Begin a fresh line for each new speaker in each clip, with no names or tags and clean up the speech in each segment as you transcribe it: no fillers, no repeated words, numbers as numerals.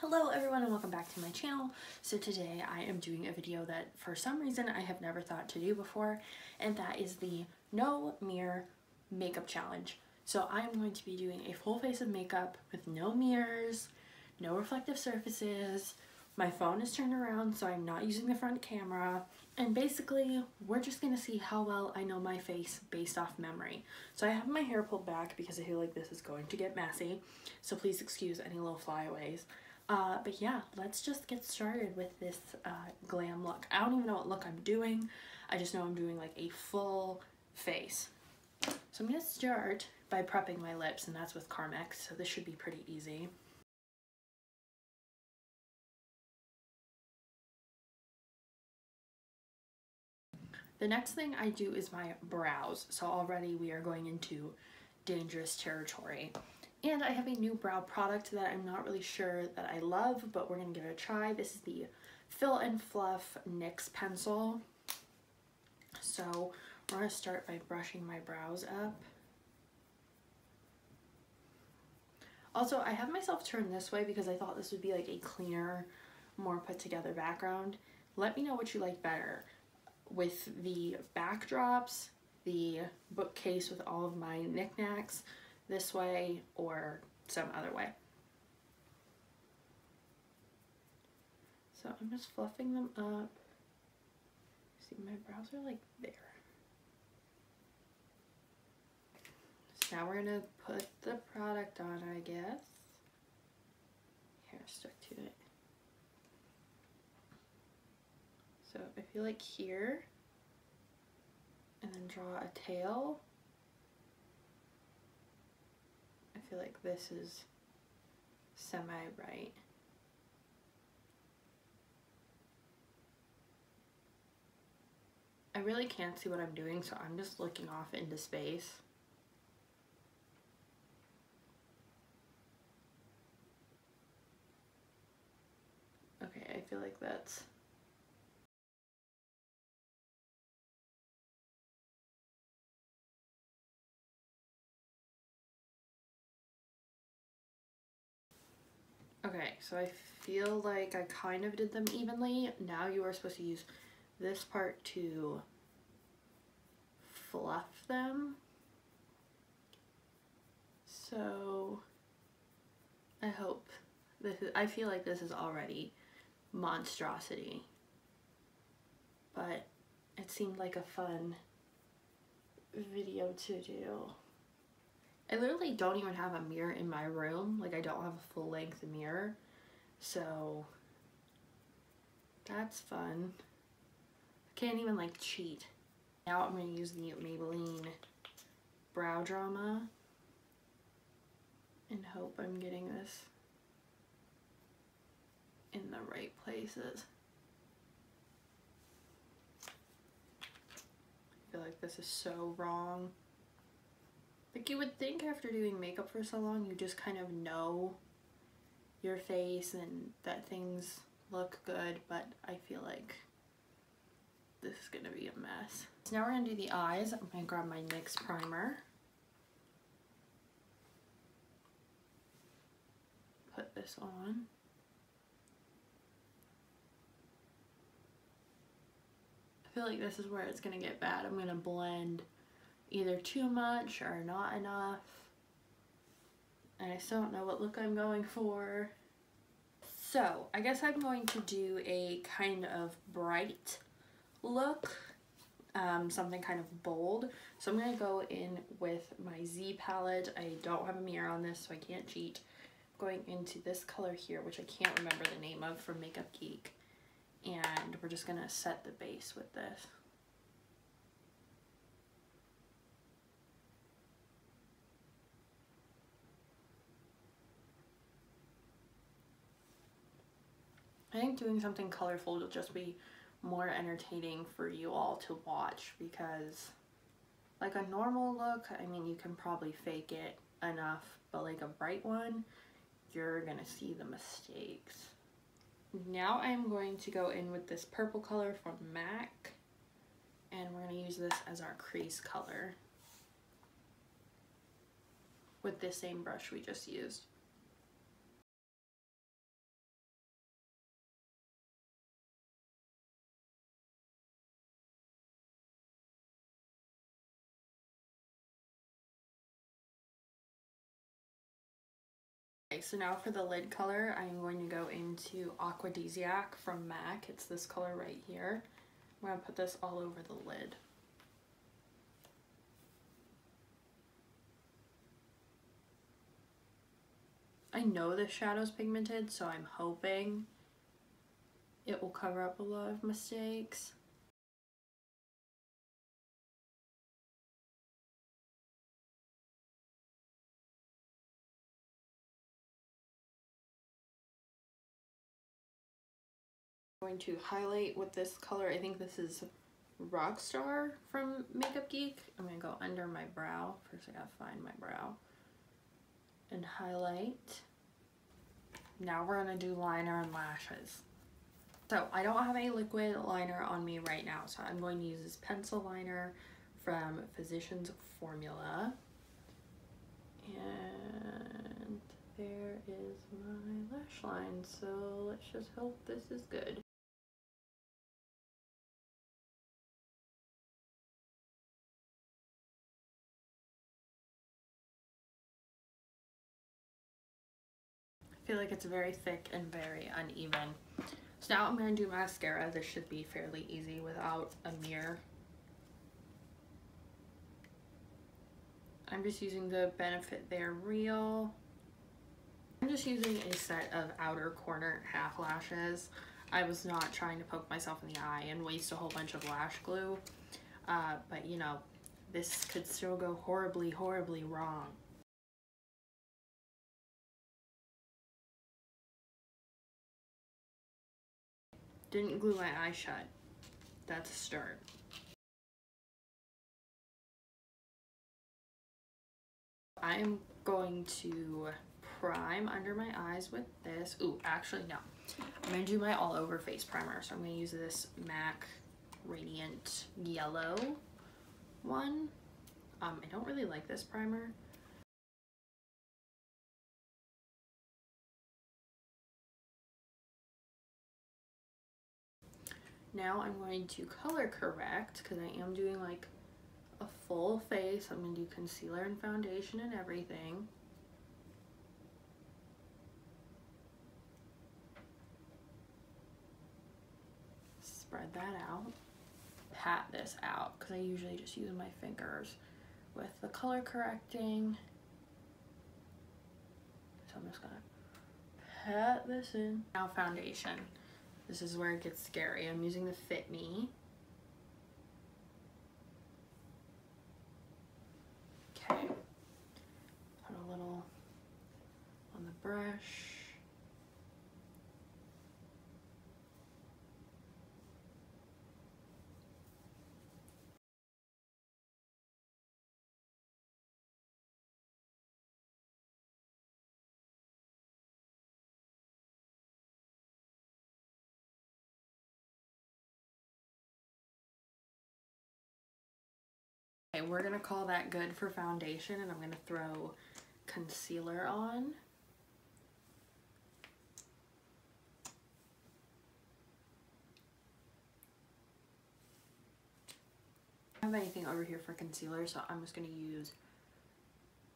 Hello everyone and welcome back to my channel. So today I am doing a video that for some reason I have never thought to do before, and that is the no mirror makeup challenge. So I am going to be doing a full face of makeup with no mirrors, no reflective surfaces. My phone is turned around so I'm not using the front camera, and basically we're just gonna see how well I know my face based off memory. So I have my hair pulled back because I feel like this is going to get messy, so please excuse any little flyaways. But yeah, let's just get started with this glam look. I don't even know what look I'm doing. I just know I'm doing like a full face. So I'm going to start by prepping my lips, and that's with Carmex, so this should be pretty easy. The next thing I do is my brows. So already we are going into dangerous territory. And I have a new brow product that I'm not really sure that I love, but we're gonna give it a try. This is the Fill and Fluff NYX pencil. So we're gonna start by brushing my brows up. Also, I have myself turned this way because I thought this would be like a cleaner, more put together background. Let me know what you like better, with the backdrops, the bookcase with all of my knickknacks this way, or some other way. So I'm just fluffing them up. See, my brows are like there. So now we're gonna put the product on, I guess. Hair stuck to it. So I feel like here, and then draw a tail. I feel like this is semi-right. I really can't see what I'm doing, so I'm just looking off into space. Okay, I feel like that's... Okay, so I feel like I kind of did them evenly. Now you are supposed to use this part to fluff them. So I hope this is, I feel like this is already monstrosity, but it seemed like a fun video to do. I literally don't even have a mirror in my room. Like, I don't have a full length mirror, so that's fun. I can't even like cheat. Now I'm gonna use the Maybelline Brow Drama and hope I'm getting this in the right places. I feel like this is so wrong. Like, you would think after doing makeup for so long, you just kind of know your face and that things look good, but I feel like this is gonna be a mess. So now we're gonna do the eyes. I'm gonna grab my NYX primer. Put this on. I feel like this is where it's gonna get bad. I'm gonna blend either too much or not enough, and I still don't know what look I'm going for. So I guess I'm going to do a kind of bright look, something kind of bold. So I'm gonna go in with my Z palette. I don't have a mirror on this, so I can't cheat. I'm going into this color here, which I can't remember the name of, from Makeup Geek, and we're just gonna set the base with this. I think doing something colorful will just be more entertaining for you all to watch, because like a normal look, I mean, you can probably fake it enough, but like a bright one, you're gonna see the mistakes. Now I'm going to go in with this purple color from MAC, and we're gonna use this as our crease color with the same brush we just used. Okay, so now for the lid color, I'm going to go into Aquadesiac from MAC. It's this color right here. I'm going to put this all over the lid. I know this shadow's pigmented, so I'm hoping it will cover up a lot of mistakes. I'm going to highlight with this color. I think this is Rockstar from Makeup Geek. I'm going to go under my brow. First I gotta find my brow. And highlight. Now we're going to do liner and lashes. So I don't have a liquid liner on me right now, so I'm going to use this pencil liner from Physicians Formula. And there is my lash line, so let's just hope this is good. I feel like it's very thick and very uneven. So now I'm going to do mascara. This should be fairly easy without a mirror. I'm just using the Benefit They're Real. I'm just using a set of outer corner half lashes. I was not trying to poke myself in the eye and waste a whole bunch of lash glue. But you know, this could still go horribly, horribly wrong. Didn't glue my eye shut. That's a start. I'm going to prime under my eyes with this. Ooh, actually no. I'm going to do my all over face primer. So I'm going to use this MAC Radiant Yellow one. I don't really like this primer. Now I'm going to color correct because I am doing like a full face. I'm going to do concealer and foundation and everything. Spread that out. Pat this out because I usually just use my fingers with the color correcting. So I'm just gonna pat this in. Now foundation. This is where it gets scary. I'm using the Fit Me. Okay. Put a little on the brush. Okay, we're gonna call that good for foundation, and I'm gonna throw concealer on. I don't have anything over here for concealer, so I'm just gonna use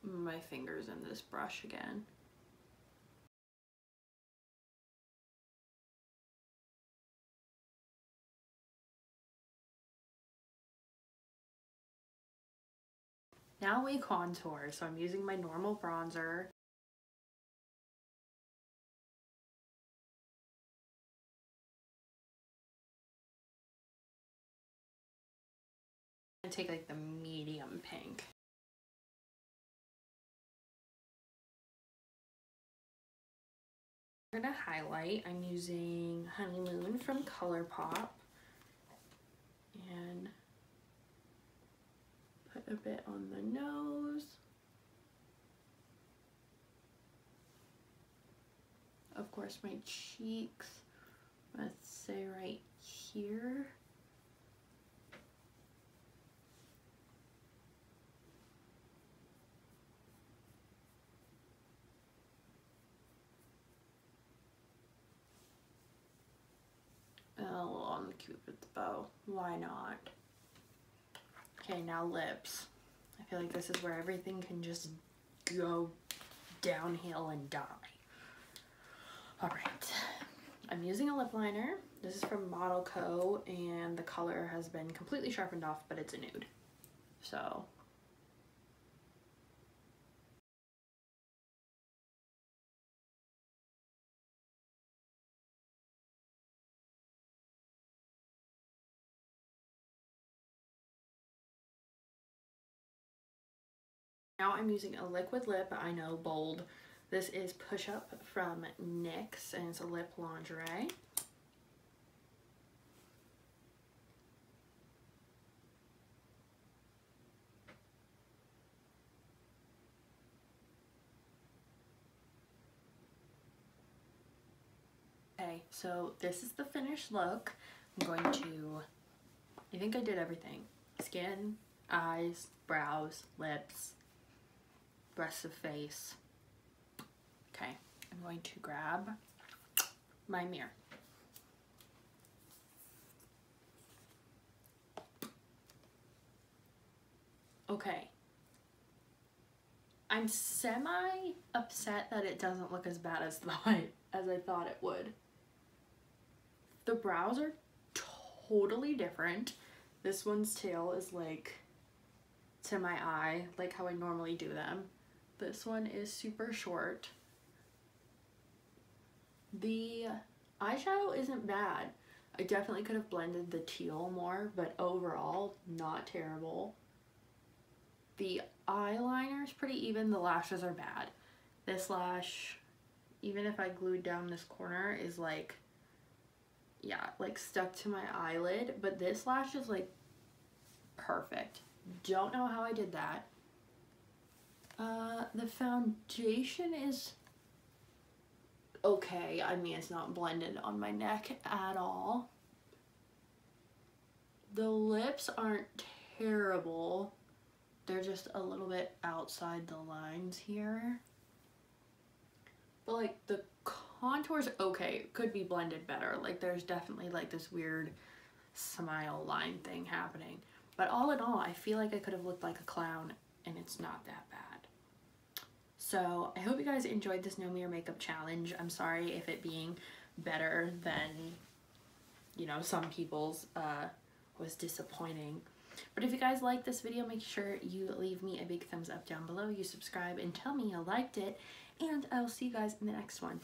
my fingers in this brush again. Now we contour, so I'm using my normal bronzer. And take like the medium pink. I'm gonna highlight. I'm using Honeymoon from ColourPop. And put a bit on the nose. Of course, my cheeks. Let's say right here. And a little on the Cupid's bow. Why not? Okay, now lips. I feel like this is where everything can just go downhill and die. Alright, I'm using a lip liner. This is from Model Co. and the color has been completely sharpened off, but it's a nude. So now I'm using a liquid lip. I know, bold. This is Push Up from NYX and it's a lip lingerie. Okay, so this is the finished look. I'm going to, I think I did everything. Skin, eyes, brows, lips, rest of face. Okay, I'm going to grab my mirror. Okay. I'm semi upset that it doesn't look as bad as I thought it would. The brows are totally different. This one's tail is like to my eye, like how I normally do them. This one is super short. The eyeshadow isn't bad. I definitely could have blended the teal more, but overall, not terrible. The eyeliner is pretty even. The lashes are bad. This lash, even if I glued down this corner, is like, yeah, like stuck to my eyelid, but this lash is like perfect. Don't know how I did that. The foundation is okay. I mean, it's not blended on my neck at all. The lips aren't terrible. They're just a little bit outside the lines here. But like the contour's okay. It could be blended better. Like there's definitely like this weird smile line thing happening. But all in all, I feel like I could have looked like a clown and it's not that bad. So I hope you guys enjoyed this no mirror makeup challenge. I'm sorry if it being better than, you know, some people's was disappointing. But if you guys like this video, make sure you leave me a big thumbs up down below. You subscribe and tell me you liked it. And I will see you guys in the next one.